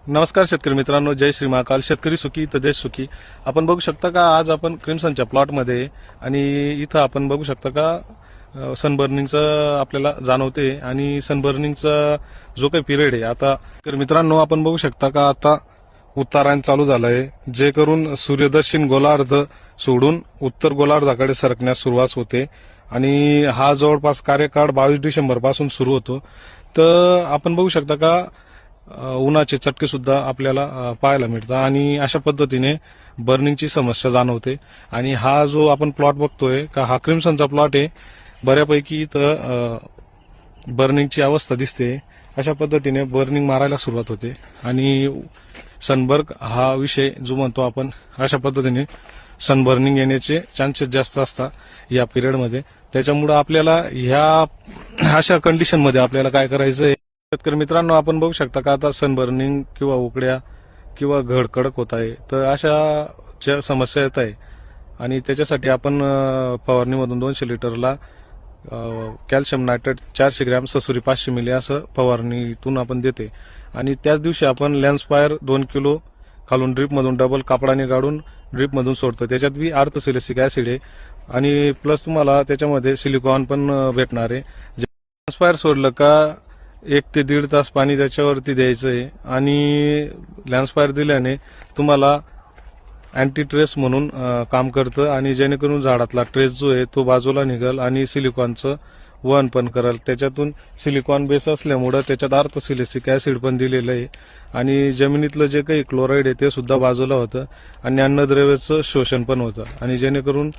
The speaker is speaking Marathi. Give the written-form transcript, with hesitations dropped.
नमस्कार शेतकरी मित्रांनो, जय श्री महाकाल. शेतकरी सुखी तर देश सुखी. आपण बघू शकता का आज आपण क्रिम्सनच्या प्लॉटमध्ये आणि इथं आपण बघू शकता का सनबर्निंगचं आपल्याला जाणवते आणि सनबर्निंगचा जो काही पिरियड आहे आता तर मित्रांनो आपण बघू शकता का आता उत्तरायण चालू झालंय, जे करून सूर्य दक्षिण गोलार्ध सोडून उत्तर गोलार्धाकडे सरकण्यास सुरुवात होते आणि हा जवळपास कार्यकाळ 22 डिसेंबर पासून सुरू होतो. तर आपण बघू शकता का उन्हाचे चटके सुद्धा आपल्याला पाहायला मिळतात आणि अशा पद्धतीने बर्निंगची समस्या जाणवते. आणि हा जो आपण प्लॉट बघतोय का हा क्रिम्सनचा प्लॉट आहे, बऱ्यापैकी इथं बर्निंगची अवस्था दिसते. अशा पद्धतीने बर्निंग मारायला सुरुवात होते आणि सनबर्ग हा विषय जो म्हणतो आपण, अशा पद्धतीने सनबर्निंग येण्याचे चान्सेस जास्त असतात या पिरियडमध्ये. त्याच्यामुळे आपल्याला ह्या अशा कंडिशनमध्ये आपल्याला काय करायचं आहे शेतकरी मित्रांनो, आपण बघू शकता का आता सनबर्निंग किंवा उकड्या किंवा घड कडक होत आहे, तर अशा ज्या समस्या येत आहे आणि त्याच्यासाठी आपण फवारणीमधून 200 लिटरला कॅल्शियम नायट्रेट 400 ग्रॅम ससुरी 500 मिली असं फवारणीतून आपण देते. आणि त्याच दिवशी आपण लॅन्सफायर 2 किलो खालून ड्रीपमधून डबल कापडाने काढून ड्रीपमधून सोडतो. त्याच्यात बी आर्थोसिलिसिक ऍसिड आहे आणि प्लस तुम्हाला त्याच्यामध्ये सिलिकॉन पण भेटणार आहे. लॅन्सफायर सोडलं का 1 ते 1.5 तास पाणी त्याच्यावरती द्यायचं आहे आणि लॅन्सफायर दिल्याने तुम्हाला अँटी ट्रेस म्हणून काम करतं आणि जेणेकरून झाडातला ट्रेस जो आहे तो बाजूला निघेल आणि सिलिकॉनचं वहन पण करेल. त्याच्यातून सिलिकॉन बेस असल्यामुळं त्याच्यात आर्थोसिलिसिक ऍसिड पण दिलेलं आहे आणि जमिनीतलं जे काही क्लोराईड आहे ते सुद्धा बाजूला होतं आणि अन्नद्रव्याचं शोषण पण होतं आणि जेणेकरून